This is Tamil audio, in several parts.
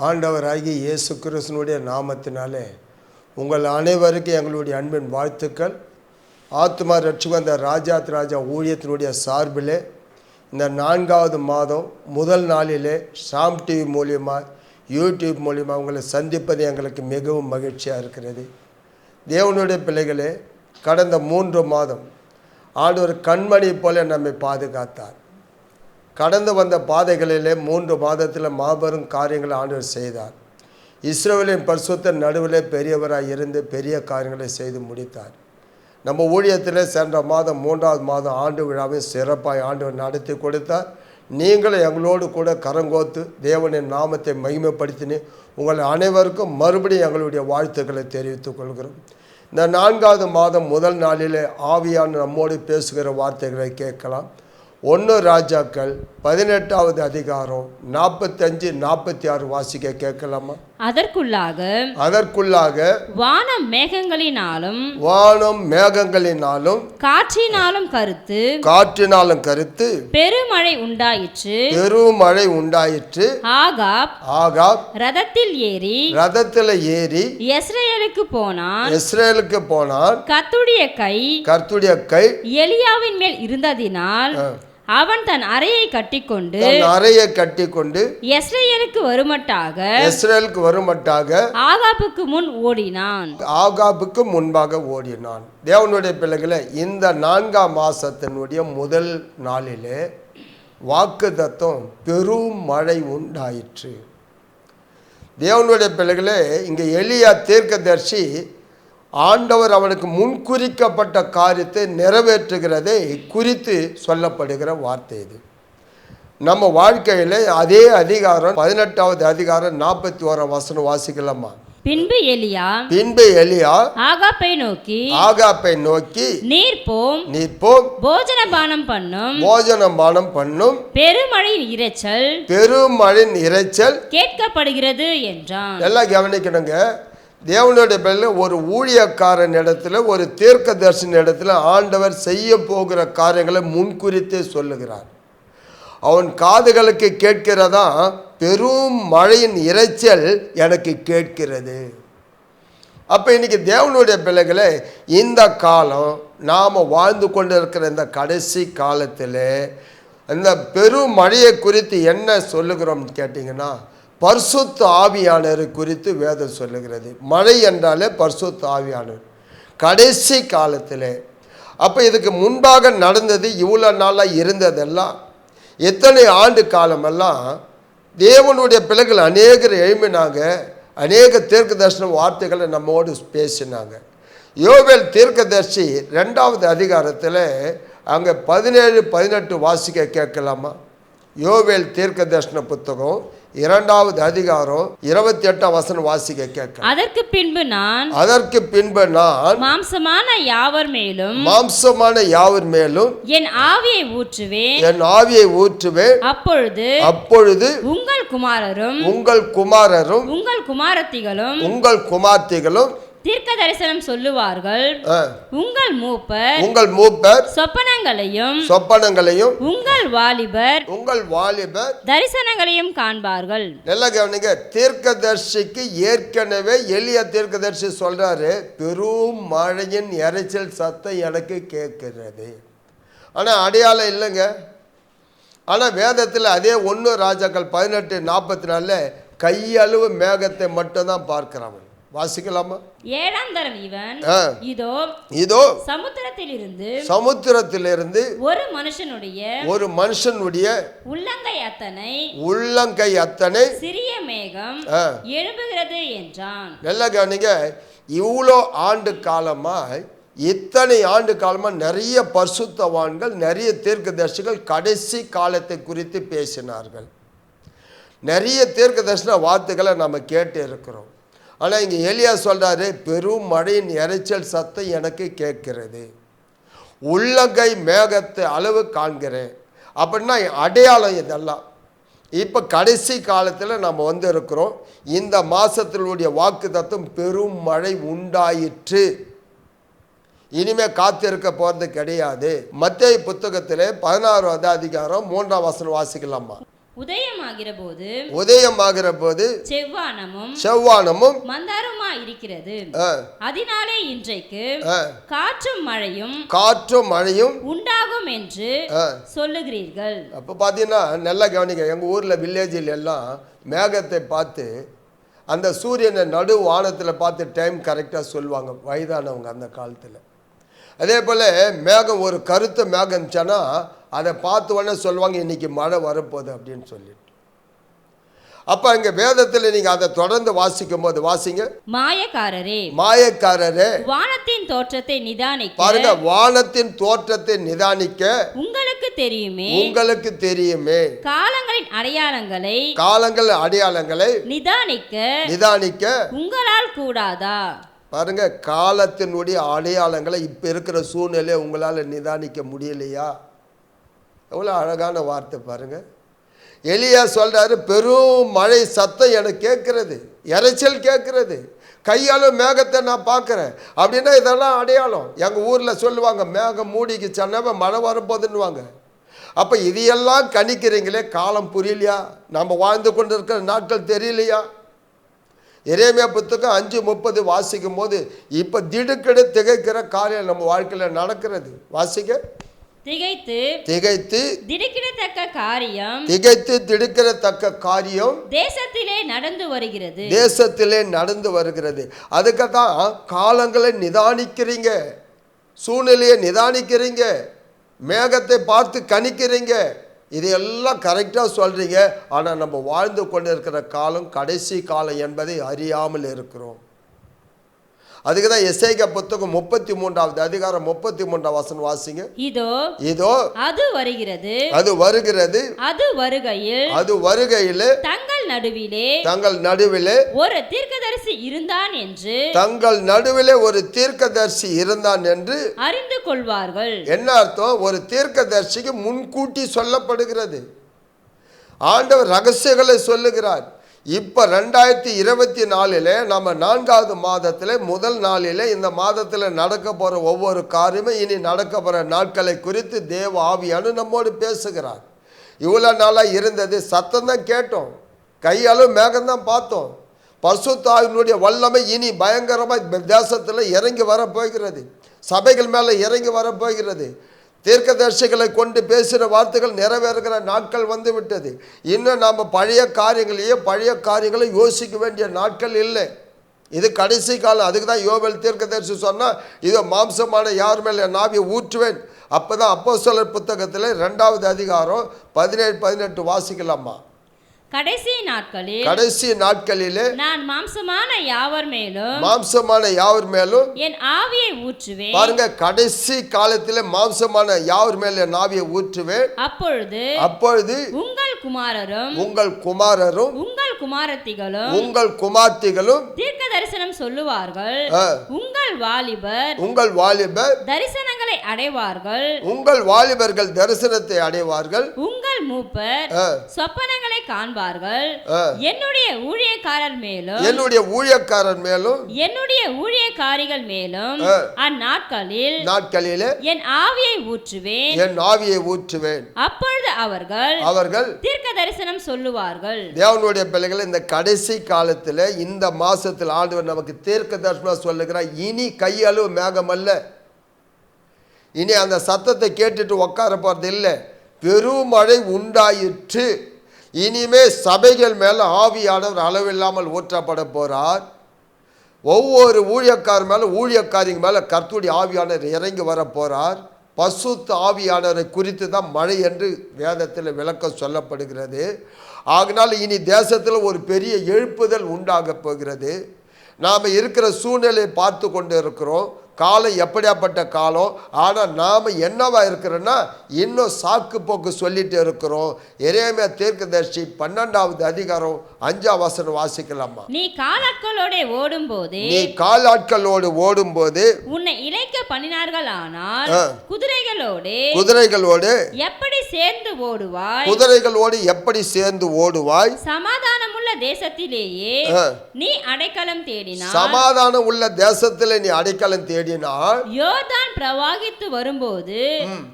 ஆண்டவராகிய இயேசு கிறிஸ்துவினுடைய நாமத்தினாலே உங்கள் அனைவருக்கும் எங்களுடைய அன்பின் வாழ்த்துக்கள். ஆத்மா ரட்சிவந்த ராஜாத் ராஜா ஊழியத்தினுடைய சார்பிலே இந்த 4வது மாதம் முதல் நாளிலே ஷாம் டிவி மூலியமாக யூடியூப் மூலியமாக உங்களை சந்திப்பது எங்களுக்கு மிகவும் மகிழ்ச்சியாக இருக்கிறது. தேவனுடைய பிள்ளைகளே, கடந்த 3 மாதம் ஆண்டவர் கண்மணி போல நம்மை பாதுகாத்தார். கடந்து வந்த பாதைகளிலே 3 மாதத்தில் மாபெரும் காரியங்களை ஆண்டவர் செய்தார். இஸ்ரவேலின் பரிசுத்த நடுவிலே பெரியவராக இருந்து பெரிய காரியங்களை செய்து முடித்தார். நம்ம ஊழியத்தில் சென்ற மாதம் 3வது மாதம் ஆண்டு விழாவை சிறப்பாக ஆண்டவர் நடத்தி கொடுத்தார். நீங்களும் எங்களோடு கூட கரங்கோத்து தேவனின் நாமத்தை மகிமைப்படுத்தினு உங்கள் அனைவருக்கும் மறுபடியும் எங்களுடைய வாழ்த்துக்களை தெரிவித்துக் கொள்கிறோம். இந்த 4வது மாதம் முதல் நாளிலே ஆவியான நம்மோடு பேசுகிற வார்த்தைகளை கேட்கலாம். 1 ராஜாக்கள் 18வது அதிகாரம் 45-46 வாசிக்க கேட்கலாமா? அதற்குள்ளாக வானம் மேகங்களினாலும் காற்றினாலும் கருத்து பெருமழை உண்டாயிற்று. ஆகாப் ரதத்தில் ஏறி இஸ்ரவேலுக்கு போனான். கர்த்தருடைய கை எலியாவின் மேல் இருந்ததினால் அவன் தன் அறையை கட்டிக்கொண்டு இஸ்ரவேலுக்கு வருமட்டாக ஆகாபுக்கு முன்பாக ஓடினான். தேவனுடைய பிள்ளைகளை, இந்த 4ஆம் மாசத்தினுடைய முதல் நாளிலே வாக்குத்தத்தம் பெரும் மழை உண்டாயிற்று. தேவனுடைய பிள்ளைகளே, இங்கே எலியா தீர்க்கதரிசி ஆண்டவர் அவனுக்கு முன்குறிக்கப்பட்ட காரியத்தை நிறைவேற்றுகிறதை குறித்து சொல்லப்படுகிற வார்த்தை இது. நம்ம வாழ்க்கையில் அதே அதிகாரம் 18வது அதிகாரம் 41 வசனம் வாசிக்கலாமா? பின்பு எலியா ஆகாப்பை நோக்கி நீர் போம் போஜனபானம் பண்ணும் பெருமழையின் இரைச்சல் கேட்கப்படுகிறது என்றான். எல்லாம் கவனிக்கணுங்க. தேவனுடைய பேரில் ஒரு ஊழியக்காரன் இடத்துல, ஒரு தீர்க்கதரிசன இடத்துல ஆண்டவர் செய்ய போகிற காரியங்களை முன்குறித்தே சொல்லுகிறார். அவன் காதுகளுக்கு கேட்கிறதா பெரும் மழையின் இரைச்சல் எனக்கு கேட்கிறது. அப்போ இன்னைக்கு தேவனுடைய பிள்ளைகளை, இந்த காலம் நாம் வாழ்ந்து கொண்டு இருக்கிற இந்த கடைசி காலத்தில் இந்த பெரும் மழையை குறித்து என்ன சொல்லுகிறோம்னு கேட்டிங்கன்னா, பரிசுத்த ஆவியானவர் குறித்து வேதம் சொல்லுகிறது. மழை என்றாலே பரிசுத்த ஆவியானவர் கடைசி காலத்தில். அப்போ இதுக்கு முன்பாக நடந்தது, இவ்வளோ நாளாக இருந்ததெல்லாம், எத்தனை ஆண்டு காலமெல்லாம் தேவனுடைய பிள்ளைகள் அநேகர் எழும்பினாங்க, அநேக தீர்க்கதரிசன வார்த்தைகளை நம்மோடு பேசினாங்க. யோவேல் தீர்க்கதரிசி 2வது அதிகாரத்தில் அங்கே 17-18 வாசிக்க கேட்கலாமா? யோவேல் தீர்க்கதரிசன புத்தகம் 2வது அதிகாரம் 28ஆம் வசனம் வாசிக்க கேட்க. அதற்கு பின்பு நான் மாம்சமான யாவர் மேலும் என் ஆவியை ஊற்றுவேன். அப்பொழுது உங்கள் குமாரரும் உங்கள் குமாரத்திகளும் தீர்க்க தரிசனம் சொல்லுவார்கள். உங்கள் மூப்பர் சொப்பனங்களையும் உங்கள் வாலிபர் தரிசனங்களையும் காண்பார்கள். நல்லா கவனிங்க. தீர்க்கதரிசிக்கு ஏற்கனவே எலியா தீர்க்கதரிசி சொல்றாரு, பெரும் மழையின் இரைச்சல் சத்தம் எனக்கு கேட்கிறது. ஆனா அடையாளம் இல்லைங்க. ஆனா வேதத்தில் அதே 1 ராஜாக்கள் 18:44 கையளவு மேகத்தை மட்டும்தான் பார்க்கிறான். வாசிக்கலாமா? 7ஆம் தரம் இவன் இதோ சமுத்திரத்திலிருந்து ஒரு மனுஷனுடைய உள்ளங்கை அத்தனை சிறிய மேகம் எழும்புகிறது என்றான். நல்லா கவனிங்க. இவ்வளோ ஆண்டு காலமாக, இத்தனை ஆண்டு காலமாக நிறைய பரிசுத்தவான்கள், நிறைய தீர்க்கதரிசிகள் கடைசி காலத்தை குறித்து பேசினார்கள். நிறைய தீர்க்கதரிசன வார்த்தைகளை நம்ம கேட்டு இருக்கிறோம். ஆனால் இங்கே எலியா சொல்கிறாரு, பெரும் மழையின் இரைச்சல் சத்தம் எனக்கு கேட்கிறது, உள்ளங்கை மேகத்தை அளவு காண்கிறேன். அப்படின்னா அடையாளம் இதெல்லாம். இப்போ கடைசி காலத்தில் நம்ம இருக்கிறோம். இந்த மாதத்தினுடைய வாக்கு தத்துவம் பெரும் மழை உண்டாயிற்று. இனிமேல் காத்திருக்க போகிறது கிடையாது. மத்தேயு புத்தகத்தில் 16வது அதிகாரம் 3ஆம் வசனம் வாசிக்கலாமா? உதயமாகிற போது செவ்வானமும் மந்தாரமா இருக்கிறது. அதனாலே இன்றைக்கு காற்றும் மழையும் உண்டாகும் என்று சொல்லுகிறீர்கள். அப்ப பாத்தீங்கன்னா நல்லா கவனிக்க, எங்க ஊர்ல வில்லேஜில் எல்லாம் மேகத்தை பார்த்து அந்த சூரியனை நடு வானத்தில் பார்த்து டைம் கரெக்டாக சொல்லுவாங்க வயதானவங்க அந்த காலத்தில். அதே போல் மேகம் ஒரு கருத்த மேகம் இருந்துச்சுன்னா அதை பார்த்து உடனே சொல்லுவாங்க இன்னைக்கு மழை வரப்போகுது அப்படின்னு சொல்லிட்டு. அப்ப அங்க வேதத்தில் நீங்க அதை தொடர்ந்து வாசிக்கும் போது வாசிங்க. மாயக்காரரே வானத்தின் தோற்றத்தை நிதானிக்க, பாருங்க, வானத்தின் தோற்றத்தை நிதானிக்க உங்களுக்கு தெரியுமே காலங்கள் அடையாளங்களை நிதானிக்க உங்களால் கூடாதா? பாருங்க, காலத்தினுடைய அடையாளங்களை இப்ப இருக்கிற சூழ்நிலை உங்களால நிதானிக்க முடியலையா? எவ்வளவு அழகான வார்த்தை பாருங்க. எலியா சொல்றாரு, பெரும் மழை சத்தம் எனக்கு கேட்கிறது, இறைச்சல் கேட்கிறது, கையாலும் மேகத்தை நான் பார்க்குறேன் அப்படின்னா இதெல்லாம் அடையாளம். எங்கள் ஊரில் சொல்லுவாங்க மேகம் மூடிக்கு சொன்ன மழை வரப்போகுதுன்னுவாங்க. அப்போ இதையெல்லாம் கணிக்கிறீங்களே, காலம் புரியலையா? நம்ம வாழ்ந்து கொண்டு இருக்கிற நாட்கள் தெரியலையா? எரேமியா புத்தகம் 5:30 வாசிக்கும் போது இப்போ திடுக்கிடு திகைக்கிற காரியம் நம்ம வாழ்க்கையில் நடக்கிறது. வாசிக்க. திகைத்து திடுக்கிடத்தக்க காரியம் தேசத்திலே நடந்து வருகிறது. அதுக்கு தான் காலங்களை நிதானிக்கிறீங்க, சூழ்நிலையை நிதானிக்கிறீங்க, மேகத்தை பார்த்து கணிக்கிறீங்க, இதையெல்லாம் கரெக்டாக சொல்றீங்க. ஆனால் நம்ம வாழ்ந்து கொண்டு இருக்கிற காலம் கடைசி காலம் என்பதை அறியாமல் இருக்கிறோம். அதுக்கு தான் எசேக்கியா புத்தகம் 33வது அதிகாரம் 33வது வசனம் வாசிங்க. இதோ அது வருகிறது அது வருகையில் தங்கள் நடுவிலே ஒரு தீர்க்கதரிசி இருந்தான் என்று அறிந்து கொள்வார்கள். என்ன அர்த்தம்? ஒரு தீர்க்கதரிசிக்கு முன்கூட்டி சொல்லப்படுகிறது. ஆண்டவர் ரகசியங்களை சொல்லுகிறார். இப்போ 2024 நம்ம 4வது மாதத்தில் முதல் நாளில் இந்த மாதத்தில் நடக்க போகிற ஒவ்வொரு காரியமும் இனி நடக்க போகிற நாட்களை குறித்து தேவ ஆவியானவர் நம்மோடு பேசுகிறார். இவ்வளோ நாளாக இருந்தது சத்தம் தான் கேட்டோம், கையாலும் மேகம்தான் பார்த்தோம். பரிசுத்த ஆவியினுடைய வல்லமை இனி பயங்கரமாக தேசத்தில் இறங்கி வரப்போகிறது, சபைகள் மேலே இறங்கி வரப்போகிறது. தீர்க்கதரிசிகளை கொண்டு பேசுகிற வார்த்தைகள் நிறைவேறுகிற நாட்கள் வந்து விட்டது. இன்னும் நாம் பழைய காரியங்களை யோசிக்க வேண்டிய நாட்கள் இல்லை. இது கடைசி காலம். அதுக்கு தான் யோவேல் தீர்க்கதரிசி சொன்னால், இதோ மாம்சமான யார் மேலே என் ஆவியை ஊற்றுவேன். அப்போ தான் அப்போஸ்தலர் புத்தகத்தில் 2வது அதிகாரம் 17-18 வாசிக்கலாமா? கடைசி நாட்களிலே நான் மாம்சமான யாவர் மேலும் என் ஆவியை ஊற்றுவேன். பாருங்க, கடைசி காலத்திலே மாம்சமான யாவர் மேல் என் ஆவியை ஊற்றுவேன். அப்பொழுது உங்கள் குமாரரும் உங்கள் குமார்த்திகளும் தீர்க்க தரிசனம் சொல்லுவார்கள். உங்கள் வாலிபர் தரிசனங்களை அடைவார்கள். உங்கள் வாலிபர்கள் தரிசனத்தை அடைவார்கள். உங்கள் மூப்பர் சொப்பனங்களை காண்பார்கள். என்னுடைய ஊழியக்காரர் மேலும் என்னுடைய ஊழியக்காரிகள் மேலும் அந்நாட்களில் என் ஆவியை ஊற்றுவேன். அப்பொழுது அவர்கள் தீர்க்க தரிசனம் சொல்லுவார்கள். தேவனுடைய பிள்ளைகள், இந்த கடைசி காலத்தில் இந்த மாசத்தில் ஆண்டவர் நமக்கு தீர்க்க தரிசனம் சொல்லுகிறார். இனி கையளவு மேகம் அல்ல, இனி அந்த சத்தத்தை கேட்டுட்டு உட்கார போறது இல்லை. பெருமழை உண்டாயிற்று. இனிமே சபைகள் மேலே ஆவியானவர் அளவில்லாமல் ஊற்றப்பட போகிறார். ஒவ்வொரு ஊழியக்காரர் மேலே ஊழியக்காரிங்க மேலே கர்த்தருடைய ஆவியானவர் இறங்கி வர போகிறார். பசுத்த ஆவியானவரை குறித்து தான் மழை என்று வேதத்தில் விளக்கம் சொல்லப்படுகிறது. ஆகினால் இனி தேசத்தில் ஒரு பெரிய எழுப்புதல் உண்டாக போகிறது. நாம் இருக்கிற சூழ்நிலையை பார்த்து கொண்டு இருக்கிறோம். காலம் எப்படியாப்பட்ட காலம். ஆனால் நாம் என்னவா இருக்கிறோன்னா இன்னும் சாக்கு போக்கு சொல்லிட்டு இருக்கிறோம். எரேமியா தீர்க்கதரிசி 12வது அதிகாரம் 5ஆம் வசனம் வாசிக்கலாமா? நீ காலாட்களோடு ஓடும்போது உன்னை இளைக்க பண்ணினார்கள். ஆனால் குதிரைகளோடு எப்படி சேர்ந்து ஓடுவாய்? சமாதானம் உள்ள தேசத்திலேயே நீ அடைக்கலம் தேடினாய். சமாதானம் உள்ள தேசத்திலே நீ அடைக்கலம் தேடி தேடினால் யோர்தான் பிரவாகித்து வரும்போது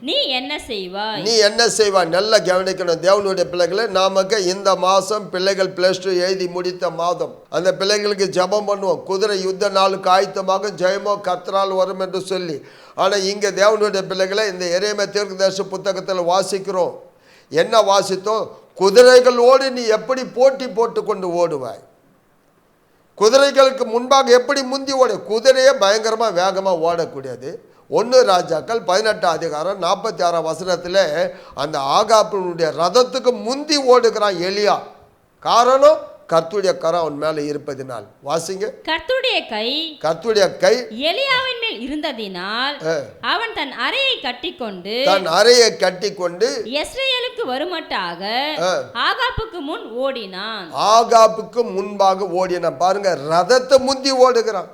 நீ என்ன செய்வாய்? நீ என்ன செய்வாய்? நல்லா கவனிக்கணும் தேவனுடைய பிள்ளைகளை. நமக்கு இந்த மாதம் பிள்ளைகள் +2 எழுதி முடித்த மாதம். அந்த பிள்ளைகளுக்கு ஜெபம் பண்ணுவோம், குதிரை யுத்த நாளுக்கு ஆயத்தமாக ஜெயமோ கர்த்தரால் வரும் என்று சொல்லி. ஆனால் இங்கே தேவனுடைய பிள்ளைகளை இந்த எரேமியா தீர்க்கதரிசி புத்தகத்தில் வாசிக்கிறோம். என்ன வாசித்தோம்? குதிரைகளோடு நீ எப்படி போட்டி போட்டு கொண்டு ஓடுவாய்? குதிரைகளுக்கு முன்பாக எப்படி முந்தி ஓடு? குதிரையே பயங்கரமாக வேகமாக ஓடக்கூடியது. 1 ராஜாக்கள் 18 அதிகாரம் 46 வசனத்தில் அந்த ஆகாபினுடைய ரதத்துக்கு முந்தி ஓடுகிறான் எலியா. காரணம் கர்த்தருடைய கரம் அவன் மேலே இருப்பதினால். வாசிங்க. கர்த்தருடைய கை எலியாவின் மேல் இருந்ததினால் அவன் தன் அறையை கட்டிக்கொண்டு யெஸ்ரயேலுக்கு வருமட்டாக ஆகாப்புக்கு முன் ஓடினான். ஆகாப்புக்கு முன்பாக ஓடினான். பாருங்க, ரதத்தை முந்தி ஓடுகிறான்.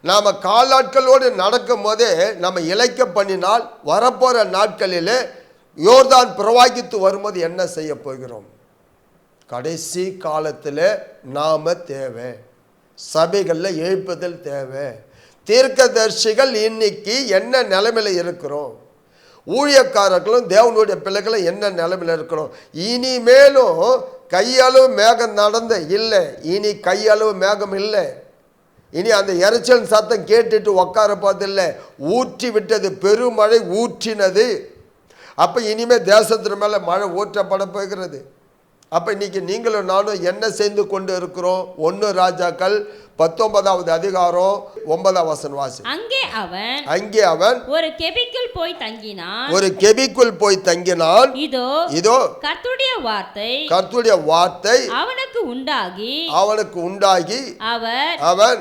நாம காலாட்களோடு நடக்கும் போதே நம்ம இளைக்க பண்ணினால் வரப்போற நாட்களிலே யோர்தான் பிரவாகித்து வரும்போது என்ன செய்ய போகிறோம்? கடைசி காலத்தில் நாம் தேவை, சபைகளில் எழுப்புதல் தேவை. தீர்க்கதரிசிகள் இன்னைக்கு என்ன நிலைமையில் இருக்கிறோம்? ஊழியக்காரர்களும் தேவனுடைய பிள்ளைகளும் என்ன நிலைமையில் இருக்கிறோம்? இனிமேலும் கையளவு மேகம் நடந்த இல்லை, இனி கையளவு மேகம் இல்லை. இனி அந்த இறைச்சல் சத்தம் கேட்டுட்டு உட்கார போதில்லை, ஊற்றி விட்டது, பெருமழை ஊற்றினது. அப்போ இனிமேல் தேசத்தின் மேலே மழை ஊற்றப்பட போகிறது. அப்போ இன்னைக்கு நீங்களும் நானும் என்ன செய்து கொண்டு இருக்கிறோம்? 1 ராஜாக்கள் 19வது அதிகாரம் 9ஆம் வசனம் வாசி. அங்கே அவன் ஒரு கெபிக்குள் போய் தங்கினான். இதோ கர்த்தருடைய வார்த்தை அவனுக்கு உண்டாகி அவன்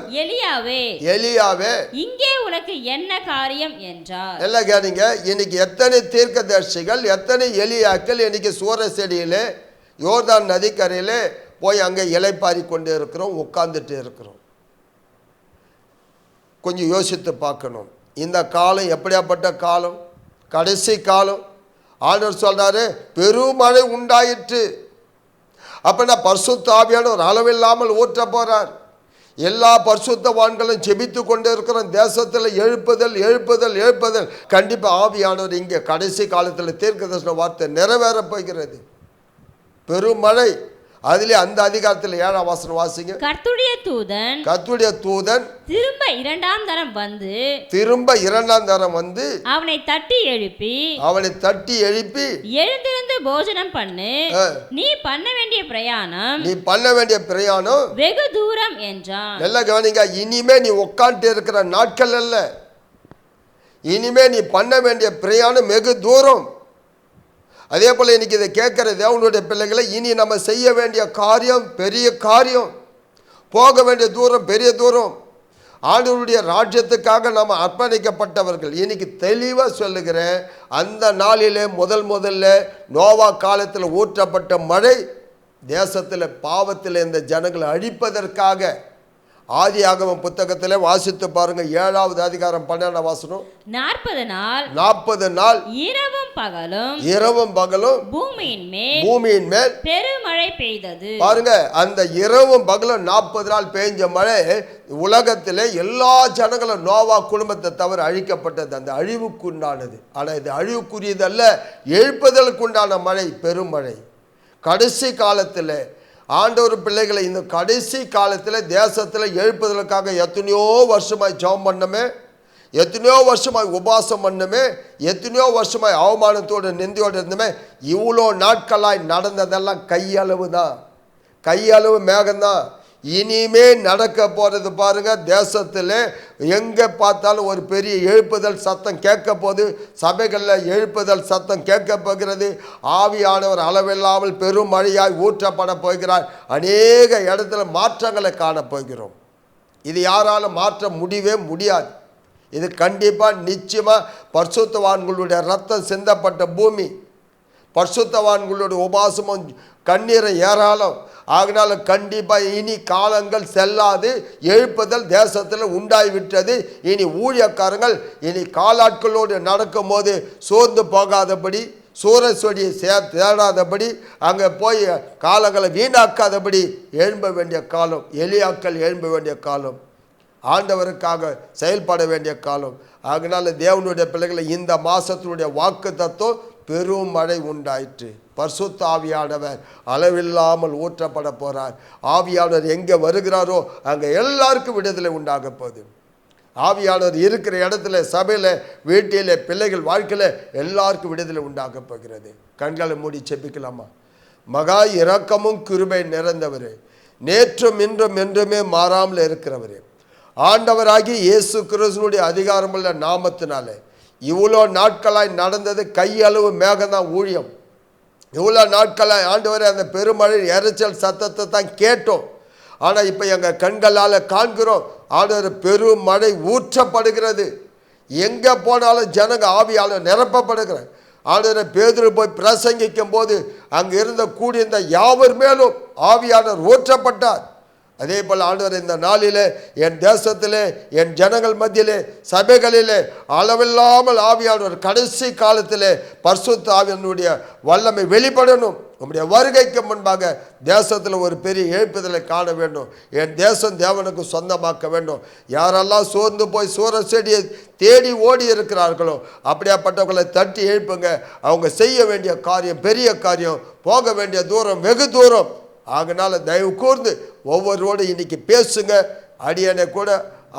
எலியாவே இங்கே உனக்கு என்ன காரியம் என்றார். எல்லாம் கேட்டீங்க. இன்னைக்கு எத்தனை தீர்க்கதரிசிகள், எத்தனை எலியாக்கள் இன்னைக்கு சூர செடியிலே யோர்தான் நதிக்கரையில் போய் அங்கே இலைப்பாரி கொண்டு இருக்கிறோம், உட்கார்ந்துட்டு இருக்கிறோம். கொஞ்சம் யோசித்து பார்க்கணும். இந்த காலம் எப்படியாப்பட்ட காலம்? கடைசி காலம். ஆண்டவர் சொல்றாரு, பெருமழை உண்டாயிற்று. அப்படின்னா பரிசுத்த ஆவியானவர் அளவில்லாமல் ஊற்ற போறார். எல்லா பரிசுத்தவான்களும் ஜெபித்து கொண்டு இருக்கிறோம். தேசத்தில் எழுப்புதல். கண்டிப்பாக ஆவியானவர் இங்கே கடைசி காலத்தில் தீர்க்கதரிசன வார்த்தை நிறைவேற போகிறது. பெருமழை. அதிலே அந்த அதிகாரத்தில் 7ஆம் வசனம் வாசிங்க. கர்த்தருடைய தூதன் திரும்ப இரண்டாம் தரம் வந்து அவனை தட்டி எழுப்பி எழுந்திருந்து போஜனம் பண்ணு, நீ பண்ண வேண்டிய பிரயாணம் வெகு தூரம் என்றான். நல்லா கவனிங்க. இனிமே நீ உட்கார்ந்து இருக்கிற நாட்கள் அல்ல, இனிமே நீ பண்ண வேண்டிய பிரயாணம் வெகு தூரம். அதே போல் இன்னைக்கு இதை கேட்குற தேவனுடைய பிள்ளைகளை, இனி நம்ம செய்ய வேண்டிய காரியம் பெரிய காரியம், போக வேண்டிய தூரம் பெரிய தூரம். ஆண்டவருடைய ராஜ்யத்துக்காக நம்ம அர்ப்பணிக்கப்பட்டவர்கள். இன்னைக்கு தெளிவாக சொல்லுகிறேன், அந்த நாளிலே முதல்ல நோவா காலத்தில் ஊற்றப்பட்ட மழை தேசத்தில் பாவத்தில் இந்த ஜனங்களை அழிப்பதற்காக. ஆதியாகமம் புத்தகத்திலே வாசித்து பாருங்க, 7வது அதிகாரம் 12ஆம் வசனம். 40 நாள் இரவும் பகலும் பூமியின் மேல் பெருமழை பெய்தது. பாருங்க, அந்த இரவும் பகலும் 40 நாள் பெய்ஞ்ச மழை உலகத்திலே எல்லா ஜனங்களும் நோவா குடும்பத்தை தவிர அழிக்கப்பட்டது. அந்த அழிவுக்குண்டானது. ஆனால் இது அழிவுக்குரியது அல்ல, எழுப்புதலுக்குண்டான மழை, பெருமழை. கடைசி காலத்தில் ஆண்டவர் பிள்ளைகளை இந்த கடைசி காலத்தில் தேசத்தில் எழுப்புதலுக்காக எத்தனையோ வருஷமாய் ஜெபம் பண்ணமே, எத்தனையோ வருஷமாய் உபாசம் பண்ணமே, எத்தனையோ வருஷமாய் அவமானத்தோடு நிந்தியோடு இருந்தமே. இவ்வளோ நாட்களாய் நடந்ததெல்லாம் கையளவு தான், கையளவு மேகம்தான். இனிமே நடக்க போகிறது பாருங்க. தேசத்தில் எங்கே பார்த்தாலும் ஒரு பெரிய எழுப்புதல் சத்தம் கேட்க போகுது. சபைகளில் எழுப்புதல் சத்தம் கேட்க போகிறது. ஆவியானவர் அளவில்லாமல் பெரும் மழையாய் ஊற்றப்பட போகிறார். அநேக இடத்துல மாற்றங்களை காணப்போகிறோம். இது யாராலும் மாற்ற முடியவே முடியாது. இது கண்டிப்பாக நிச்சயமாக பரிசுத்தவான்களுடைய ரத்தம் சிந்தப்பட்ட பூமி, பரிசுத்தவான்களுடைய உபாசமும் கண்ணீரை ஏராளம். ஆகினால கண்டிப்பாக இனி காலங்கள் செல்லாது, எழுப்புதல் தேசத்தில் உண்டாகிவிட்டது. இனி ஊழியக்காரங்கள் இனி காலாட்களோடு நடக்கும் போது சோர்ந்து போகாதபடி, சூரஸ்வடியை தேடாதபடி, அங்கே போய் காலங்களை வீணாக்காதபடி எழும்ப வேண்டிய காலம், எலியாக்கள் எழும்ப வேண்டிய காலம். ஆண்டவருக்காக செயல்பட வேண்டிய காலம். அதனால தேவனுடைய பிள்ளைகளை இந்த மாசத்தினுடைய வாக்கு தத்துவம் பெரும் மழை உண்டாயிற்று. பரிசுத்த ஆவியானவர் அளவில்லாமல் ஊற்றப்பட போறார். ஆவியானவர் எங்கே வருகிறாரோ அங்கே எல்லாருக்கும் விடுதலை உண்டாக போகுது. ஆவியானவர் இருக்கிற இடத்துல, சபையில், வீட்டில், பிள்ளைகள் வாழ்க்கையில் எல்லாருக்கும் விடுதலை உண்டாக போகிறது. கண்களை மூடி செபிக்கலாமா? மகா இரக்கமும் கிருபை நிறைந்தவர், நேற்றும் இன்றும் என்றுமே மாறாமல் இருக்கிறவர், ஆண்டவராகி இயேசு கிறிஸ்துவினுடைய அதிகாரமுள்ள நாமத்தினாலே இவ்வளோ நாட்களாய் நடந்தது கையளவு மேகம்தான் ஊழியம். இவ்வளோ நாட்களாய் ஆண்டவரே அந்த பெருமழை இறைச்சல் சத்தத்தை தான் கேட்டோம். ஆனால் இப்போ எங்கள் கண்களால் காண்கிறோம், ஆண்டவர் பெரும் மழை ஊற்றப்படுகிறது. எங்கே போனாலும் ஜனங்க ஆவியால் நிரப்பப்படுகிறார். ஆண்டவரை பேதுரு போய் பிரசங்கிக்கும் போது அங்கே இருந்த கூடியிருந்த யாவர் மேலும் ஆவியானவர் ஊற்றப்பட்டார். அதே போல் ஆண்டவர் இந்த நாளிலே என் தேசத்திலே, என் ஜனங்கள் மத்தியிலே, சபைகளிலே அளவில்லாமல் ஆவியானவர் கடைசி காலத்திலே பரிசுத்த ஆவியானுடைய வல்லமை வெளிப்படணும். உம்முடைய வருகைக்கு முன்பாக தேசத்தில் ஒரு பெரிய எழுப்புதலை காண வேண்டும். என் தேசம் தேவனுக்கு சொந்தமாக்க வேண்டும். யாரெல்லாம் சோர்ந்து போய் சூர செடியை தேடி ஓடி இருக்கிறார்களோ அப்படியாப்பட்டவர்களை தட்டி எழுப்புங்க. அவங்க செய்ய வேண்டிய காரியம் பெரிய காரியம், போக வேண்டிய தூரம் வெகு தூரம். ஆகினால தயவு கூர்ந்து ஒவ்வொருவோடு இன்னைக்கு பேசுங்க. அடியனை கூட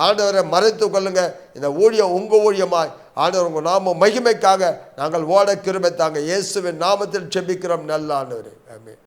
ஆண்டவரை மறைத்து கொள்ளுங்க. இந்த ஊழியம் உங்கள் ஊழியமாய் ஆண்டவர் உங்கள் நாம மகிமைக்காக நாங்கள் ஓட கிருபை தாங்க. இயேசுவின் நாமத்தில் செபிக்கிறோம் நல்ல ஆண்டவரே. ஆமென்.